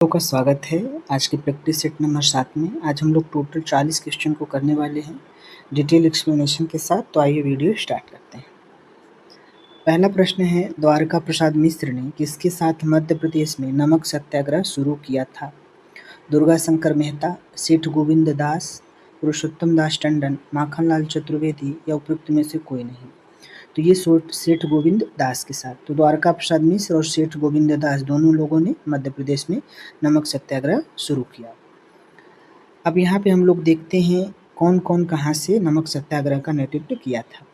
का स्वागत है आज के प्रैक्टिस सेट नंबर 7 में। आज हम लोग टोटल 40 क्वेश्चन को करने वाले हैं डिटेल एक्सप्लेनेशन के साथ। तो आइए वीडियो स्टार्ट करते हैं। पहला प्रश्न है, द्वारका प्रसाद मिश्र ने किसके साथ मध्य प्रदेश में नमक सत्याग्रह शुरू किया था? दुर्गा शंकर मेहता, सेठ गोविंद दास, पुरुषोत्तम दास टंडन, माखनलाल चतुर्वेदी या उपयुक्त में से कोई नहीं? तो ये सेठ गोविंद दास के साथ। तो द्वारका प्रसाद मिश्र और सेठ गोविंद दास दोनों लोगों ने मध्य प्रदेश में नमक सत्याग्रह शुरू किया। अब यहाँ पे हम लोग देखते हैं कौन कौन कहाँ से नमक सत्याग्रह का नेतृत्व किया था।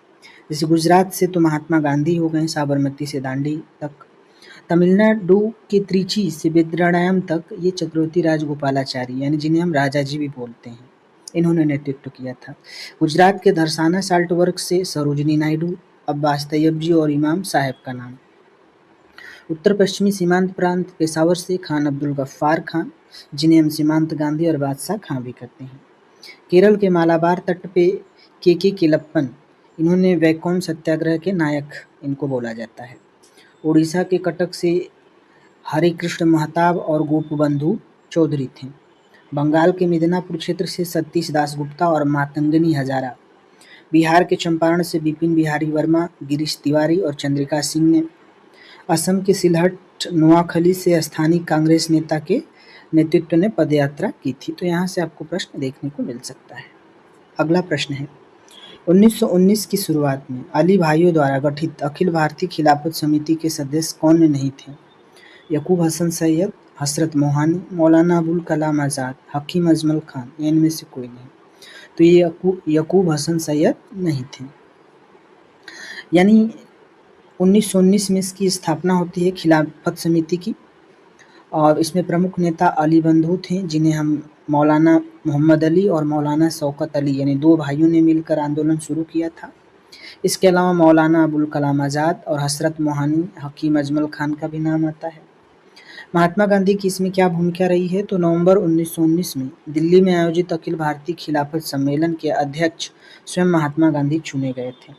जैसे गुजरात से तो महात्मा गांधी हो गए, साबरमती से दांडी तक। तमिलनाडु के त्रिची से बेदराणायम तक ये चक्रवर्ती राजगोपालाचारी यानी जिन्हें हम राजा जी भी बोलते हैं, इन्होंने नेतृत्व किया था। गुजरात के धरसाना साल्ट वर्क से सरोजनी नायडू, अब्बास तैयब जी और इमाम साहब का नाम। उत्तर पश्चिमी सीमांत प्रांत पेशावर से खान अब्दुल गफ्फार खान, जिन्हें हम सीमांत गांधी और बादशाह खां भी कहते हैं। केरल के मालाबार तट पे के केलप्पन, इन्होंने वैकोम सत्याग्रह के नायक इनको बोला जाता है। उड़ीसा के कटक से हरे कृष्ण महताब और गोपबंधु चौधरी थे। बंगाल के मिदनापुर क्षेत्र से सतीश दासगुप्ता और मातंगनी हजारा। बिहार के चंपारण से बिपिन बिहारी वर्मा, गिरीश तिवारी और चंद्रिका सिंह ने। असम के सिलहट नोआखली से स्थानीय कांग्रेस नेता के नेतृत्व ने पदयात्रा की थी। तो यहाँ से आपको प्रश्न देखने को मिल सकता है। अगला प्रश्न है, 1919 की शुरुआत में अली भाइयों द्वारा गठित अखिल भारतीय खिलाफत समिति के सदस्य कौन नहीं थे? यकूब हसन सैयद, हसरत मोहानी, मौलाना अबुल कलाम आज़ाद, हकीम अजमल खान, इनमें से कोई नहीं? तो ये यकूब हसन सैयद नहीं थे। यानी 1919 में इसकी स्थापना होती है खिलाफत समिति की, और इसमें प्रमुख नेता अली बंधु थे, जिन्हें हम मौलाना मोहम्मद अली और मौलाना शौकत अली यानी दो भाइयों ने मिलकर आंदोलन शुरू किया था। इसके अलावा मौलाना अबुल कलाम आज़ाद और हसरत मोहानी, हकीम अजमल खान का भी नाम आता है। महात्मा गांधी की इसमें क्या भूमिका रही है? तो नवंबर 1919 में दिल्ली में आयोजित अखिल भारतीय खिलाफत सम्मेलन के अध्यक्ष स्वयं महात्मा गांधी चुने गए थे।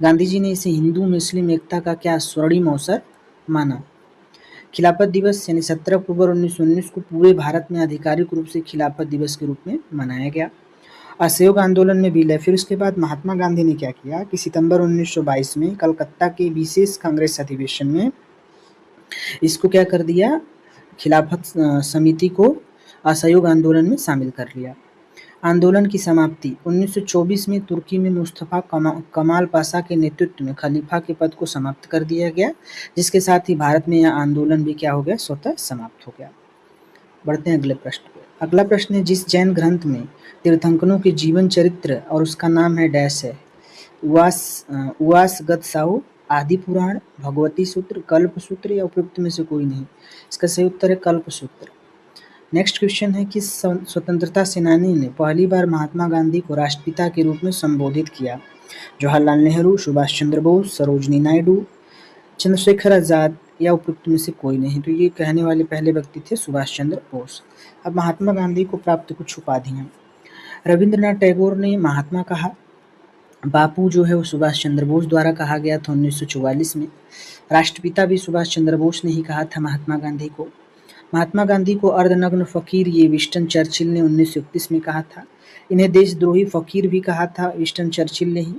गांधी जी ने इसे हिंदू मुस्लिम एकता का क्या स्वर्णिम अवसर माना। खिलाफत दिवस यानी 17 अक्टूबर 1919 को पूरे भारत में आधिकारिक रूप से खिलाफत दिवस के रूप में मनाया गया। असहयोग आंदोलन में विलय। फिर उसके बाद महात्मा गांधी ने क्या किया कि सितंबर 1922 में कलकत्ता के विशेष कांग्रेस अधिवेशन में इसको क्या कर दिया, खिलाफत समिति को असहयोग आंदोलन में शामिल कर लिया। आंदोलन की समाप्ति 1924 में तुर्की में मुस्तफा कमाल पाशा के नेतृत्व में खलीफा के पद को समाप्त कर दिया गया, जिसके साथ ही भारत में यह आंदोलन भी क्या हो गया, स्वतः समाप्त हो गया। बढ़ते हैं अगले प्रश्न पे। अगला प्रश्न है, जिस जैन ग्रंथ में तीर्थंकरों के जीवन चरित्र और उसका नाम है डैश है? उवास गत साहू, आदि पुराण, भगवती सूत्र, कल्प सूत्र या उपयुक्त में से कोई नहीं? इसका सही उत्तर है कल्प सूत्र। नेक्स्ट क्वेश्चन है कि स्वतंत्रता सेनानी ने पहली बार महात्मा गांधी को राष्ट्रपिता के रूप में संबोधित किया? जवाहरलाल नेहरू, सुभाष चंद्र बोस, सरोजनी नायडू, चंद्रशेखर आजाद या उपयुक्त में से कोई नहीं? तो ये कहने वाले पहले व्यक्ति थे सुभाष चंद्र बोस। अब महात्मा गांधी को प्राप्त कुछ उपाधियां। रविंद्रनाथ टैगोर ने महात्मा कहा। बापू जो है वो सुभाष चंद्र बोस द्वारा कहा गया था 1944 में। राष्ट्रपिता भी सुभाष चंद्र बोस ने ही कहा था महात्मा गांधी को। महात्मा गांधी को अर्धनग्न फकीर ये विंस्टन चर्चिल ने 1931 में कहा था। इन्हें देशद्रोही फकीर भी कहा था विंस्टन चर्चिल ने ही।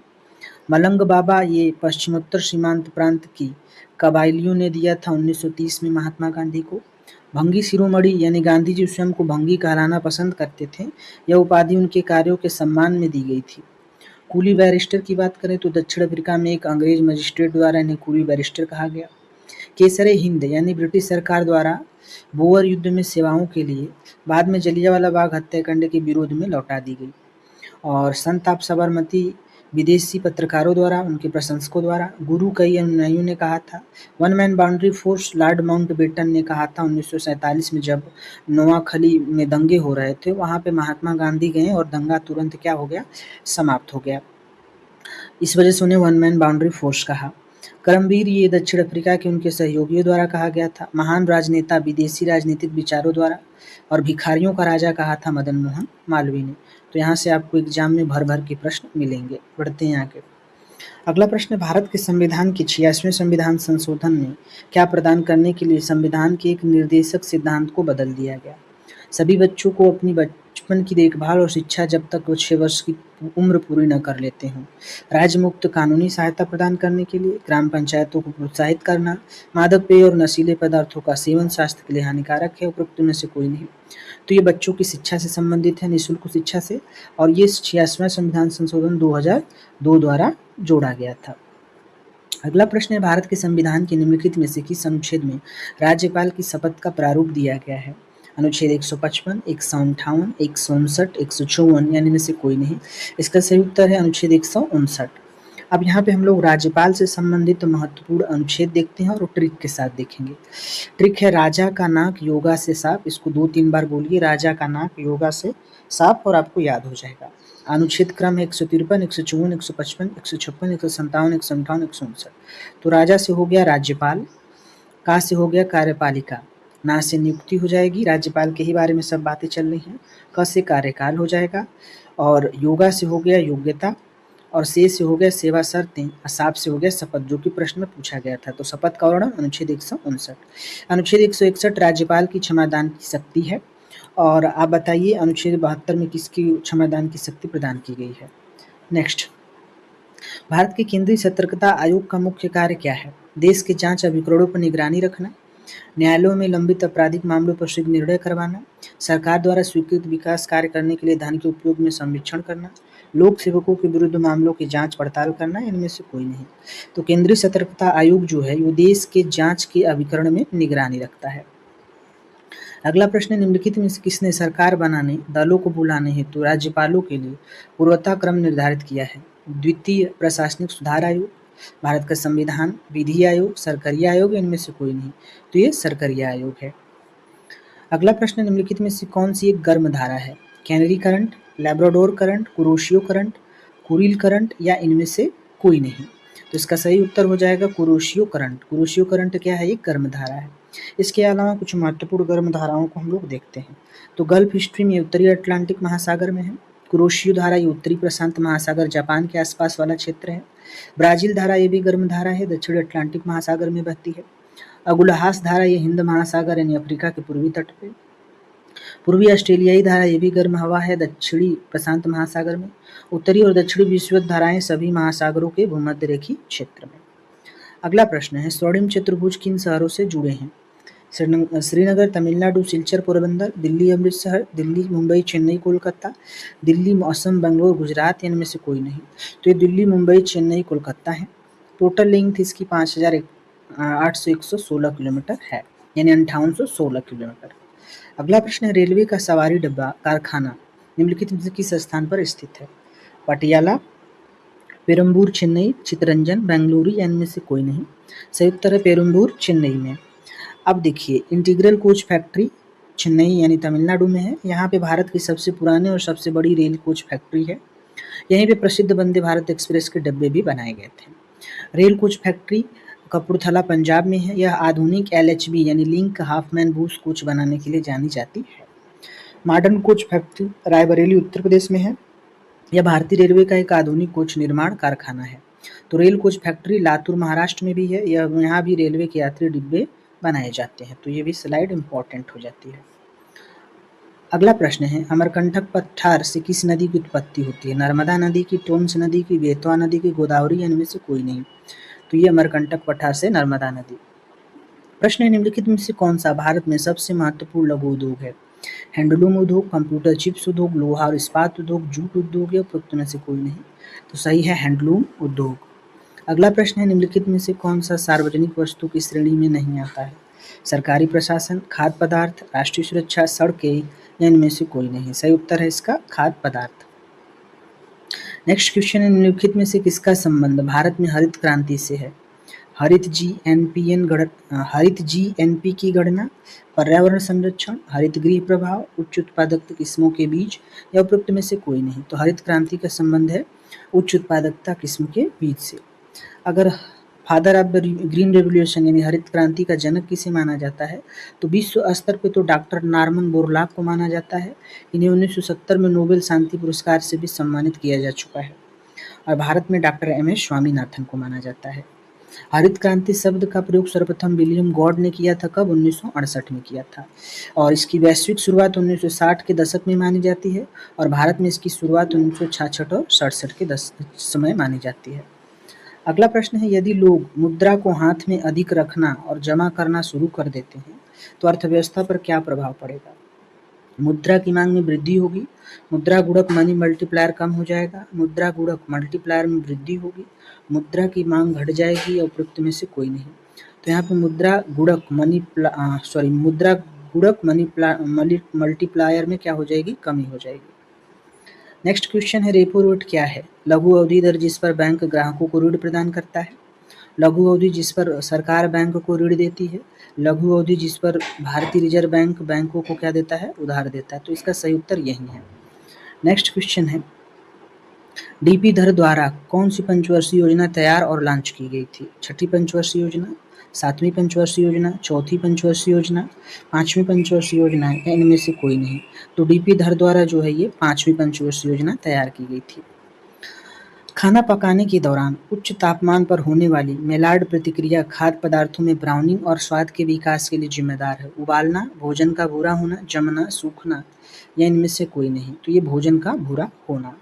मलंग बाबा ये पश्चिमोत्तर सीमांत प्रांत की कबायलियों ने दिया था 1930 में महात्मा गांधी को। भंगी शिरोमणि यानी गांधी जी स्वयं को भंगी कहलाना पसंद करते थे। यह उपाधि उनके कार्यों के सम्मान में दी गई थी। कूली बैरिस्टर की बात करें तो दक्षिण अफ्रीका में एक अंग्रेज मजिस्ट्रेट द्वारा इन्हें कूली बैरिस्टर कहा गया। केसरे हिंद यानी ब्रिटिश सरकार द्वारा बोअर युद्ध में सेवाओं के लिए बाद में जलियांवाला बाग हत्याकांड के विरोध में लौटा दी गई। और संत आप साबरमती विदेशी पत्रकारों द्वारा, उनके प्रशंसकों द्वारा, गुरु कई अनुयायियों ने कहा था। One man boundary force Lord Mountbatten ने कहा था 1947 में जब नोआखली में दंगे हो रहे थे, वहाँ पे महात्मा गांधी गए और दंगा तुरंत क्या हो गया, समाप्त हो गया। इस वजह से उन्हें वन मैन बाउंड्री फोर्स कहा। करमवीर ये दक्षिण अफ्रीका के उनके सहयोगियों द्वारा कहा गया था। महान राजनेता विदेशी राजनीतिक विचारों द्वारा, और भिखारियों का राजा कहा था मदन मोहन मालवीय ने। तो यहाँ से आपको एग्जाम में भर भर के प्रश्न मिलेंगे। बढ़ते हैं आगे। अगला प्रश्न है, भारत के संविधान के 86वें संविधान संशोधन में क्या प्रदान करने के लिए संविधान के एक निर्देशक सिद्धांत को बदल दिया गया? सभी बच्चों को अपनी बचपन की देखभाल और शिक्षा जब तक वो 6 वर्ष की उम्र पूरी न कर लेते हों, राज्य मुक्त कानूनी सहायता प्रदान करने के लिए, ग्राम पंचायतों को प्रोत्साहित करना, मादक पेय और नशीले पदार्थों का सेवन स्वास्थ्य के लिए हानिकारक है, उपरोक्त में से कोई नहीं। तो ये बच्चों की शिक्षा से संबंधित है, निःशुल्क शिक्षा से, और ये 86वां संविधान संशोधन 2002 द्वारा जोड़ा गया था। अगला प्रश्न है, भारत के संविधान के निम्नलिखित में से किस अनुच्छेद में राज्यपाल की शपथ का प्रारूप दिया गया है? अनुच्छेद 155, 158, 159, 154 यानी में से कोई नहीं। इसका सही उत्तर है अनुच्छेद 159। अब यहाँ पे हम लोग राज्यपाल से संबंधित महत्वपूर्ण अनुच्छेद देखते हैं और ट्रिक के साथ देखेंगे। ट्रिक है, राजा का नाक योगा से साफ। इसको 2-3 बार बोलिए, राजा का नाक योगा से साफ, और आपको याद हो जाएगा। अनुच्छेद क्रम है 153, 154, 155, 156, 157, 158, 159। तो राजा से हो गया राज्यपाल, का से हो गया कार्यपालिका, ना से नियुक्ति हो जाएगी, राज्यपाल के ही बारे में सब बातें चल रही हैं। क से कार्यकाल हो जाएगा, और योगा से हो गया योग्यता, और से हो गया सेवा शर्तें, साप से हो गया शपथ, जो कि प्रश्न में पूछा गया था। तो शपथ का वर्णन अनुच्छेद 159। अनुच्छेद 161 राज्यपाल की क्षमादान की शक्ति है। और आप बताइए अनुच्छेद 72 में किसकी क्षमादान की शक्ति प्रदान की गई है? नेक्स्ट, भारत के केंद्रीय सतर्कता आयोग का मुख्य कार्य क्या है? देश के जांच अभिकरणों पर निगरानी रखना, न्यायालयों में लंबित आपराधिक मामलों पर शीघ्र निर्णय करवाना, सरकार द्वारा स्वीकृत विकास कार्य करने के लिए धन के उपयोग में संरक्षण करना, लोक सेवकों के विरुद्ध मामलों की जांच पड़ताल करना, इनमें से कोई नहीं। तो केंद्रीय सतर्कता आयोग जो है वो देश के जांच के अभिकरण में निगरानी रखता है। अगला प्रश्न, निम्नलिखित में से किसने सरकार बनाने, दलों को बुलाने हेतु राज्यपालों के लिए पूर्वता क्रम निर्धारित किया है? द्वितीय प्रशासनिक सुधार आयोग, भारत का संविधान, विधि आयोग, सरकारिया आयोग, इनमें से कोई नहीं। तो ये सरकारिया आयोग है। अगला प्रश्न, निम्नलिखित में से कौन सी एक गर्म धारा है? Canary current, Labrador current, Kuroshio current, Kuril current, या इनमें से कोई नहीं। तो इसका सही उत्तर हो जाएगा कुरोशियो करंट। कुरोशियो करंट क्या है? एक गर्म धारा है। इसके अलावा कुछ महत्वपूर्ण गर्म धाराओं को हम लोग देखते हैं। तो गल्फ स्ट्रीम ये उत्तरी अटलांटिक महासागर में है। कुरोशियो धारा ये उत्तरी प्रशांत महासागर जापान के आसपास वाला क्षेत्र है। ब्राजील धारा ये भी गर्म धारा है, दक्षिण अटलांटिक महासागर में बहती है। अगुलहास धारा ये हिंद महासागर यानी अफ्रीका के पूर्वी तट पे। पूर्वी ऑस्ट्रेलियाई धारा ये भी गर्म हवा है, दक्षिणी प्रशांत महासागर में। उत्तरी और दक्षिणी विषुवत धाराएं सभी महासागरों के भूमध्य रेखीय क्षेत्र में। अगला प्रश्न है, स्वर्णिम चतुर्भुज किन शहरों से जुड़े हैं? श्रीनगर, तमिलनाडु, सिलचर, पोरबंदर, दिल्ली, अमृतसर, दिल्ली, मुंबई, चेन्नई, कोलकाता, दिल्ली, मौसम, बेंगलोर, गुजरात, इनमें से कोई नहीं। तो ये दिल्ली, मुंबई, चेन्नई, कोलकाता है। टोटल लेंथ इसकी 5816 किलोमीटर है, यानी 5816 किलोमीटर। अगला प्रश्न है, रेलवे का सवारी डब्बा कारखाना निम्नलिखित में से किस स्थान पर स्थित है? पटियाला, पेरम्बूर, चेन्नई, चितरंजन, बेंगलुरु, या इनमें से कोई नहीं। सही उत्तर है पेरम्बूर, चेन्नई में। अब देखिए, इंटीग्रल कोच फैक्ट्री चेन्नई यानी तमिलनाडु में है। यहाँ पे भारत की सबसे पुरानी और सबसे बड़ी रेल कोच फैक्ट्री है। यहीं पे प्रसिद्ध वंदे भारत एक्सप्रेस के डब्बे भी बनाए गए थे। Rail coach factory Kapurthala Punjab में है। यह आधुनिक LHB यानी लिंक हाफमैन बूस कोच बनाने के लिए जानी जाती है। Modern coach factory Raebareli Uttar Pradesh में है। यह भारतीय रेलवे का एक आधुनिक कोच निर्माण कारखाना है। तो rail coach factory Latur Maharashtra में भी है। यहाँ भी रेलवे के यात्री डिब्बे बनाए जाते हैं। तो ये भी स्लाइड इंपॉर्टेंट हो जाती है। अगला प्रश्न है, अमरकंटक पठार से किस नदी की उत्पत्ति होती है? नर्मदा नदी की, टोन्स नदी की, बेतवा नदी की, गोदावरी, इनमें से कोई नहीं। तो ये अमरकंटक पठार से नर्मदा नदी। प्रश्न है, निम्नलिखित में से कौन सा भारत में सबसे महत्वपूर्ण लघु उद्योग है? हैंडलूम उद्योग, कंप्यूटर चिप्स उद्योग, लोहा और इस्पात उद्योग, जूट उद्योग, या उपरोक्त में से कोई नहीं। तो सही है हैंडलूम उद्योग। अगला प्रश्न है, निम्नलिखित में से कौन सा सार्वजनिक वस्तु की श्रेणी में नहीं आता है? सरकारी प्रशासन, खाद्य पदार्थ, राष्ट्रीय सुरक्षा, सड़कें, या इनमें से कोई नहीं। सही उत्तर है इसका खाद्य पदार्थ। नेक्स्ट क्वेश्चन है, निम्नलिखित में से किसका संबंध भारत में हरित क्रांति से है? हरित GNP की गणना, पर्यावरण संरक्षण, हरित गृह प्रभाव, उच्च उत्पादकता किस्मों के बीज, या उपरोक्त में से कोई नहीं। तो हरित क्रांति का संबंध है उच्च उत्पादकता किस्म के बीज से। अगर father of the green revolution यानी हरित क्रांति का जनक किसे माना जाता है? तो विश्व स्तर पे तो डॉक्टर नॉर्मन बोरलॉग को माना जाता है। इन्हें 1970 में नोबेल शांति पुरस्कार से भी सम्मानित किया जा चुका है। और भारत में डॉक्टर एम.एस. स्वामीनाथन को माना जाता है। हरित क्रांति शब्द का प्रयोग सर्वप्रथम विलियम गॉड ने किया था, कब? 1968 में किया था। और इसकी वैश्विक शुरुआत 1960 के दशक में मानी जाती है और भारत में इसकी शुरुआत 1966 और 67 के समय मानी जाती है। अगला प्रश्न है, यदि लोग मुद्रा को हाथ में अधिक रखना और जमा करना शुरू कर देते हैं तो अर्थव्यवस्था पर क्या प्रभाव पड़ेगा? मुद्रा की मांग में वृद्धि होगी, मुद्रा गुणक मनी मल्टीप्लायर कम हो जाएगा, मुद्रा गुणक मल्टीप्लायर में वृद्धि होगी, मुद्रा की मांग घट जाएगी, और उपयुक्त में से कोई नहीं। तो यहाँ पे मुद्रा गुणक मल्टीप्लायर में क्या हो जाएगी? कमी हो जाएगी। नेक्स्ट क्वेश्चन है, रेपो रेट क्या है? लघु अवधि दर जिस पर बैंक ग्राहकों को ऋण प्रदान करता है, लघु अवधि जिस पर सरकार बैंक को ऋण देती है, लघु अवधि जिस पर भारतीय रिजर्व बैंक बैंकों को क्या देता है? उधार देता है। तो इसका सही उत्तर यही है। नेक्स्ट क्वेश्चन है, डीपी धर द्वारा कौन सी पंचवर्षीय योजना तैयार और लॉन्च की गई थी? छठी पंचवर्षीय योजना, सातवीं पंचवर्षीय योजना, चौथी पंचवर्षीय योजना, पांचवी पंचवर्षीय योजना है, इनमें से कोई नहीं। तो डीपी धर द्वारा जो है ये पांचवी पंचवर्षीय योजना तैयार की गई थी। खाना पकाने के दौरान उच्च तापमान पर होने वाली मेलार्ड प्रतिक्रिया खाद्य पदार्थों में ब्राउनिंग और स्वाद के विकास के लिए जिम्मेदार है। उबालना, भोजन का भूरा होना, जमना, सूखना, या इनमें से कोई नहीं। तो ये भोजन का भूरा होना।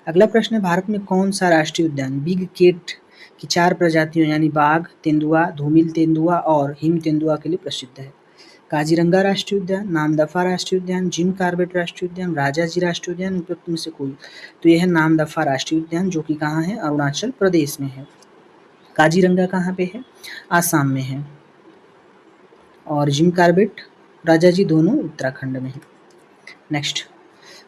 अगला प्रश्न है, भारत में कौन सा राष्ट्रीय उद्यान बिग केट की 4 प्रजातियों यानी बाघ, तेंदुआ, धूमिल तेंदुआ और हिम तेंदुआ के लिए प्रसिद्ध है? काजीरंगा राष्ट्रीय उद्यान, नामदफा राष्ट्रीय उद्यान, जिम कॉर्बेट राष्ट्रीय उद्यान, राजाजी राष्ट्रीय उद्यान, उपयुक्त में से कोई। तो यह है नामदफा राष्ट्रीय उद्यान, जो कि कहाँ है? अरुणाचल प्रदेश में है। काजीरंगा कहाँ पे है? आसाम में है। और जिम कॉर्बेट, राजाजी दोनों उत्तराखंड में है। नेक्स्ट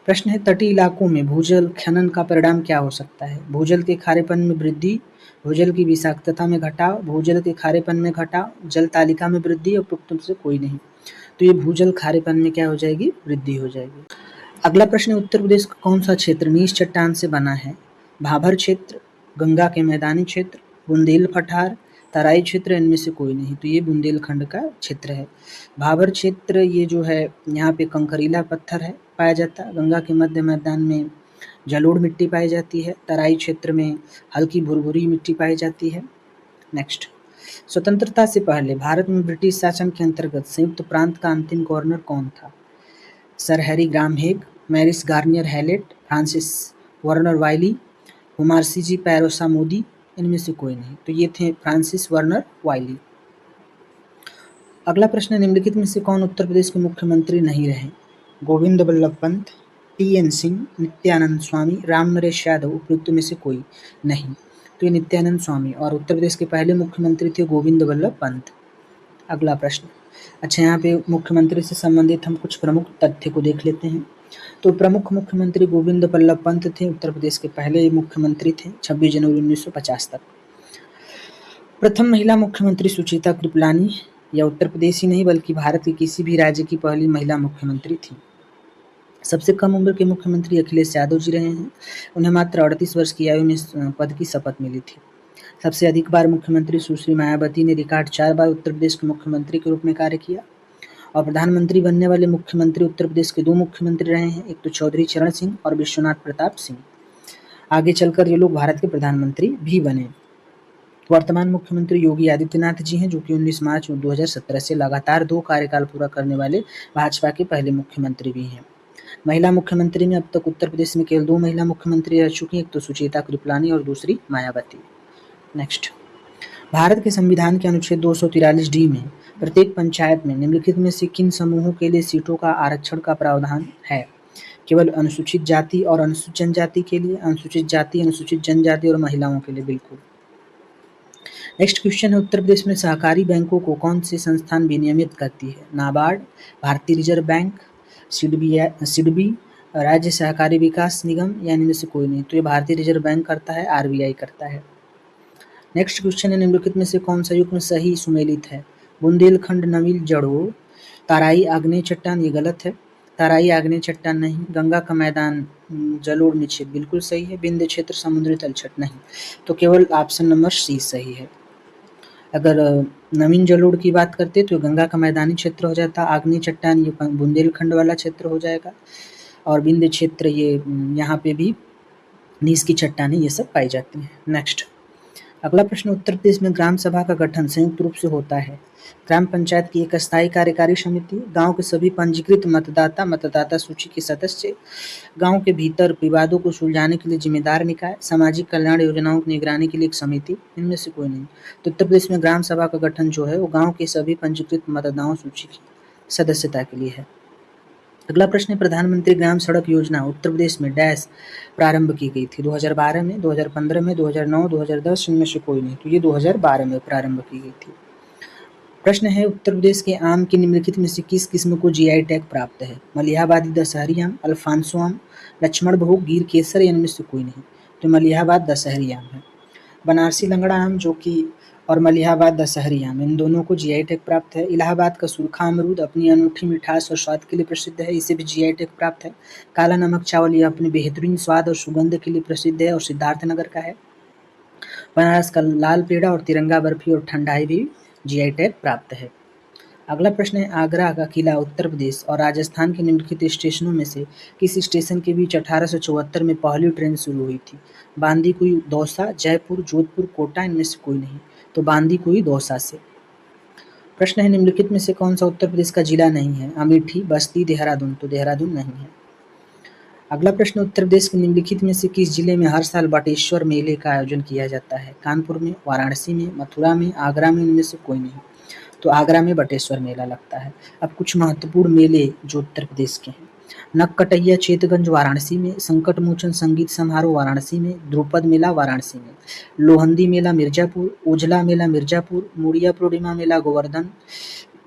प्रश्न है, तटीय इलाकों में भूजल खनन का परिणाम क्या हो सकता है? भूजल के खारेपन में वृद्धि, भूजल की विषाक्तता में घटाव, भूजल के खारेपन में घटाव, जल तालिका में वृद्धि, और उपयुक्त से कोई नहीं। तो ये भूजल खारेपन में क्या हो जाएगी? वृद्धि हो जाएगी। अगला प्रश्न, उत्तर प्रदेश का कौन सा क्षेत्र नीच चट्टान से बना है? भाभर क्षेत्र, गंगा के मैदानी क्षेत्र, बुंदेल पठार, तराई क्षेत्र, इनमें से कोई नहीं। तो ये बुंदेलखंड का क्षेत्र है। भाभर क्षेत्र ये जो है यहाँ पे कंकरीला पत्थर है पाया जाता है। गंगा के मध्य मैदान में जलोढ़ मिट्टी पाई जाती है। तराई क्षेत्र में हल्की भुरभुरी मिट्टी पाई जाती है। नेक्स्ट, स्वतंत्रता से पहले भारत में ब्रिटिश शासन के अंतर्गत संयुक्त प्रांत का अंतिम गवर्नर कौन था? Sir Harry Graham Haig, Maurice Garnier Hallett, Francis Verner Wylie, हुमार्सी जी पैरोसा मोदी, इनमें से कोई नहीं। तो ये थे फ्रांसिस वर्नर वाइली। अगला प्रश्न, निम्नलिखित में से कौन उत्तर प्रदेश के मुख्यमंत्री नहीं रहे? गोविंद बल्लभ पंत, टी.एन. सिंह, नित्यानंद स्वामी, राम नरेश यादव, उपयुक्त में से कोई नहीं। तो ये नित्यानंद स्वामी, और उत्तर प्रदेश के पहले मुख्यमंत्री थे गोविंद बल्लभ पंत। अगला प्रश्न, अच्छा यहाँ पे मुख्यमंत्री से संबंधित हम कुछ प्रमुख तथ्य को देख लेते हैं। तो प्रमुख मुख्यमंत्री गोविंद बल्लभ पंत थे, उत्तर प्रदेश के पहले मुख्यमंत्री थे 26 जनवरी 1950 तक। प्रथम महिला मुख्यमंत्री सुचेता कृपलानी, या उत्तर प्रदेश ही नहीं बल्कि भारत के किसी भी राज्य की पहली महिला मुख्यमंत्री थी। सबसे कम उम्र के मुख्यमंत्री अखिलेश यादव जी रहे हैं, उन्हें मात्र 38 वर्ष की आयु में पद की शपथ मिली थी। सबसे अधिक बार मुख्यमंत्री सुश्री मायावती ने रिकॉर्ड 4 बार उत्तर प्रदेश के मुख्यमंत्री के रूप में कार्य किया। और प्रधानमंत्री बनने वाले मुख्यमंत्री उत्तर प्रदेश के 2 मुख्यमंत्री रहे हैं, एक तो चौधरी चरण सिंह और विश्वनाथ प्रताप सिंह। आगे चलकर ये लोग भारत के प्रधानमंत्री भी बने। वर्तमान मुख्यमंत्री योगी आदित्यनाथ जी हैं, जो कि 19 मार्च 2017 से लगातार 2 कार्यकाल पूरा करने वाले भाजपा के पहले मुख्यमंत्री भी हैं। महिला मुख्यमंत्री में अब तक उत्तर प्रदेश में केवल 2 महिला मुख्यमंत्री रह चुकी हैं, एक तो सुचेता कृपलानी और दूसरी मायावती। नेक्स्ट, भारत के संविधान के अनुच्छेद 243 डी में प्रत्येक पंचायत में निम्नलिखित में से किन समूहों के लिए सीटों का आरक्षण का प्रावधान है? केवल अनुसूचित जाति और अनुसूचित जनजाति के लिए, अनुसूचित जाति, अनुसूचित जनजाति और महिलाओं के लिए बिल्कुल। नेक्स्ट क्वेश्चन है, उत्तर प्रदेश में सहकारी बैंकों को कौन सी संस्थान विनियमित करती है? नाबार्ड, भारतीय रिजर्व बैंक, सिडबी, राज्य सहकारी विकास निगम, या इनमें से कोई नहीं। तो ये भारतीय रिजर्व बैंक करता है, आरबीआई करता है। नेक्स्ट क्वेश्चन है, निम्नलिखित में से कौन सा युग्म सही सुमेलित है? बुंदेलखंड नवील जड़ों, ताराई आग्नेय चट्टान, ये गलत है। ताराई आग्नेय चट्टान नहीं। गंगा का मैदान जलोढ़ निक्षेप बिल्कुल सही है। विंध्य क्षेत्र समुद्री तलछट नहीं। तो केवल ऑप्शन नंबर सी सही है। अगर नवीन जलोढ़ की बात करते तो गंगा का मैदानी क्षेत्र हो जाता, आग्नेय चट्टान ये बुंदेलखंड वाला क्षेत्र हो जाएगा, और विंध्य क्षेत्र ये यहाँ पे भी नीस की चट्टानें ये सब पाई जाती हैं। नेक्स्ट, अगला प्रश्न, उत्तर प्रदेश में ग्राम सभा का गठन संयुक्त रूप से होता है। ग्राम पंचायत की एक अस्थायी कार्यकारी समिति, गांव के सभी पंजीकृत मतदाता, मतदाता सूची के सदस्य, गांव के भीतर विवादों को सुलझाने के लिए जिम्मेदार निकाय, सामाजिक कल्याण योजनाओं की निगरानी के लिए एक समिति, इनमें से कोई नहीं। तो उत्तर प्रदेश में ग्राम सभा का गठन जो है वो गांव के सभी पंजीकृत मतदाताओं सूची की सदस्यता के लिए है। अगला प्रश्न, प्रधानमंत्री ग्राम सड़क योजना उत्तर प्रदेश में डैश प्रारंभ की गई थी। 2012 में, 2015 में, 2009, 2010, इनमें से कोई नहीं। तो ये 2012 में प्रारंभ की गई थी। प्रश्न है, उत्तर प्रदेश के आम की निम्नलिखित में से किस किस्म को जीआई टैग प्राप्त है। मलिहाबादी दशहरी आम, अल्फांसो आम, लक्ष्मण भोग, गिर केसर, इनमें से कोई नहीं। तो मलिहाबाद दशहरी आम है। बनारसी लंगड़ा आम जो कि और मलिहाबाद दशहरी आम, इन दोनों को जीआई टैग प्राप्त है। इलाहाबाद का सूखा अमरूद अपनी अनूठी मिठास और स्वाद के लिए प्रसिद्ध है, इसे भी जीआई टैग प्राप्त है। काला नमक चावल यह अपने बेहतरीन स्वाद और सुगंध के लिए प्रसिद्ध है और सिद्धार्थनगर का है। बनारस का लाल पेड़ा और तिरंगा बर्फी और ठंडाई भी जीआई टैग प्राप्त है। अगला प्रश्न है, आगरा का किला उत्तर प्रदेश और राजस्थान के निम्नलिखित स्टेशनों में से किस स्टेशन के बीच 1874 में पहली ट्रेन शुरू हुई थी। बांदीकुई, दौसा, जयपुर, जोधपुर, कोटा, इनमें से कोई नहीं। तो बांदीकुई दौसा से। प्रश्न है, निम्नलिखित में से कौन सा उत्तर प्रदेश का जिला नहीं है। अमेठी, बस्ती, देहरादून। तो देहरादून नहीं है। अगला प्रश्न, उत्तर प्रदेश के निम्नलिखित में से किस जिले में हर साल बटेश्वर मेले का आयोजन किया जाता है। कानपुर में, वाराणसी में, मथुरा में, आगरा में, इनमें से कोई नहीं। तो आगरा में बटेश्वर मेला लगता है। अब कुछ महत्वपूर्ण मेले जो उत्तर प्रदेश के हैं। नककटैया चेतगंज वाराणसी में, संकट मोचन संगीत समारोह वाराणसी में, ध्रुपद मेला वाराणसी में, लोहंदी मेला मिर्जापुर, ओझला मेला मिर्जापुर, मुड़िया पूर्णिमा मेला गोवर्धन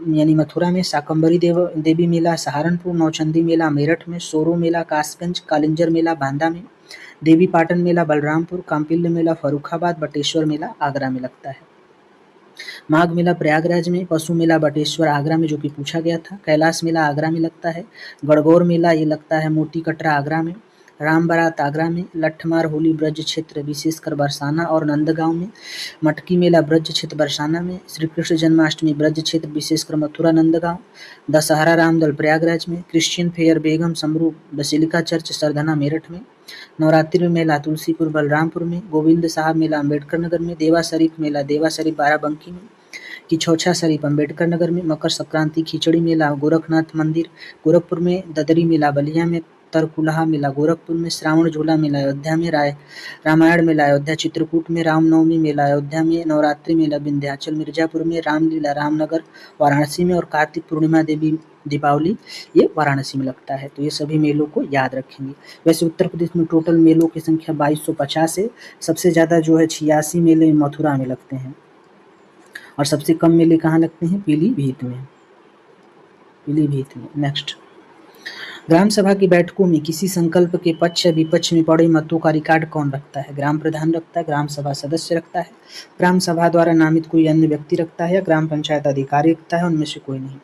यानी मथुरा में, शाकंभरी देवी मेला सहारनपुर, नौचंदी मेला मेरठ में, सोरो मेला कासगंज, कालिंजर मेला बांदा में, देवी पाटन मेला बलरामपुर, कांपिल्य मेला फर्रुखाबाद, बटेश्वर मेला आगरा में लगता है। माघ मेला प्रयागराज में, पशु मेला बटेश्वर आगरा में जो कि पूछा गया था, कैलाश मेला आगरा में लगता है, गणगौर मेला ये लगता है मोती कटरा आगरा में, राम बारात आगरा में, लट्ठमार होली ब्रज क्षेत्र विशेषकर बरसाना और नंदगांव में, मटकी मेला ब्रज क्षेत्र बरसाना में, श्री कृष्ण जन्माष्टमी ब्रज क्षेत्र विशेषकर मथुरा नंदगांव, दशहरा रामदल प्रयागराज में, क्रिश्चियन फेयर बेगम समरू बसिलिका चर्च सरधना मेरठ में, नवरात्रि मेला तुलसीपुर बलरामपुर में, गोविंद साहब मेला अम्बेडकर नगर में, देवा शरीफ मेला देवा शरीफ बाराबंकी में, किछौछा शरीफ अम्बेडकर नगर में, मकर संक्रांति खिचड़ी मेला गोरखनाथ मंदिर गोरखपुर में, ददरी मेला बलिया में, तरकुलहा मेला गोरखपुर में, श्रावण झूला मेला अयोध्या में, रामायण मेला अयोध्या चित्रकूट में, रामनवमी मेला अयोध्या में, नवरात्रि मेला विंध्याचल मिर्जापुर में, रामलीला रामनगर वाराणसी में और कार्तिक पूर्णिमा देवी दीपावली ये वाराणसी में लगता है। तो ये सभी मेलों को याद रखेंगे। वैसे उत्तर प्रदेश में टोटल मेलों की संख्या 2250 है। सबसे ज़्यादा जो है 86 मेले मथुरा में लगते हैं और सबसे कम मेले कहाँ लगते हैं, पीलीभीत में। नेक्स्ट, ग्राम सभा की बैठकों में किसी संकल्प के पक्ष या विपक्ष में पड़े मतों का रिकॉर्ड कौन रखता है। ग्राम प्रधान रखता है, ग्राम सभा सदस्य रखता है, ग्राम सभा द्वारा नामित कोई अन्य व्यक्ति रखता है या ग्राम पंचायत अधिकारी रखता है, उनमें से कोई नहीं।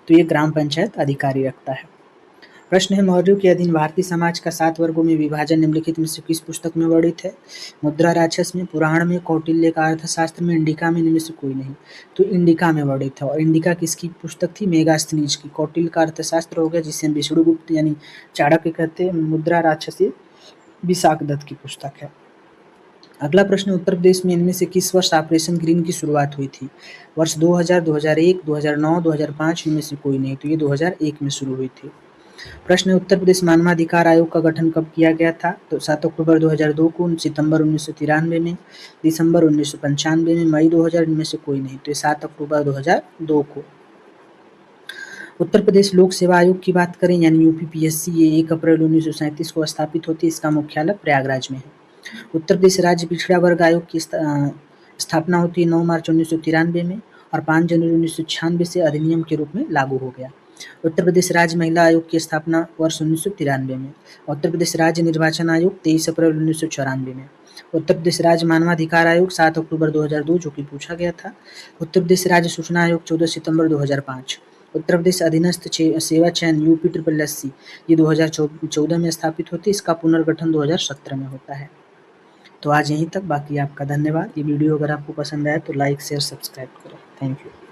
तो ये ग्राम पंचायत अधिकारी रखता है। प्रश्न है, मौर्यों के अधीन भारतीय समाज का 7 वर्गों में विभाजन निम्नलिखित में से किस पुस्तक में वर्णित है। मुद्रा राक्षस में, पुराण में, कौटिल्य का अर्थशास्त्र में, इंडिका में, इनमें से कोई नहीं। तो इंडिका में वर्णित है। और इंडिका किसकी पुस्तक थी, मेगास्थनीज की। कौटिल्य का अर्थशास्त्र हो गया जिसे हम विष्णुगुप्त यानी चाणक्य कहते हैं। मुद्रा राक्षस विशाख दत्त की पुस्तक है। अगला प्रश्न, उत्तर प्रदेश में इनमें से किस वर्ष ऑपरेशन ग्रीन की शुरुआत हुई थी। वर्ष 2000, 2001, 2009, 2005, इनमें से कोई नहीं। तो ये 2001 में शुरू हुई थी। प्रश्न, उत्तर प्रदेश मानवाधिकार आयोग का गठन कब किया गया था। तो 7 अक्टूबर 2002 को, सितंबर 1993 में, दिसंबर 1995 में, मई 2000, इनमें से कोई नहीं। तो 7 अक्टूबर 2002 को। उत्तर प्रदेश लोक सेवा आयोग की बात करें यानी यूपीपीएससी, ये 1 अप्रैल 1937 को स्थापित होती है। इसका मुख्यालय प्रयागराज में है। उत्तर प्रदेश राज्य पिछड़ा वर्ग आयोग की स्थापना होती है 9 मार्च 1993 में और 5 जनवरी 1996 से अधिनियम के रूप में लागू हो गया। उत्तर प्रदेश राज्य महिला आयोग की स्थापना वर्ष 1993 में। उत्तर प्रदेश राज्य निर्वाचन आयोग 23 अप्रैल 1994 में। उत्तर प्रदेश राज्य मानवाधिकार आयोग 7 अक्टूबर 2002 जो कि पूछा गया था। उत्तर प्रदेश राज्य सूचना आयोग 14 सितंबर 2005। उत्तर प्रदेश अधीनस्थ सेवा चयन UPSSC ये 2014 में स्थापित होती है। इसका पुनर्गठन 2017 में होता है। तो आज यहीं तक, बाकी आपका धन्यवाद। ये वीडियो अगर आपको पसंद आया तो लाइक शेयर सब्सक्राइब करें। Thank you.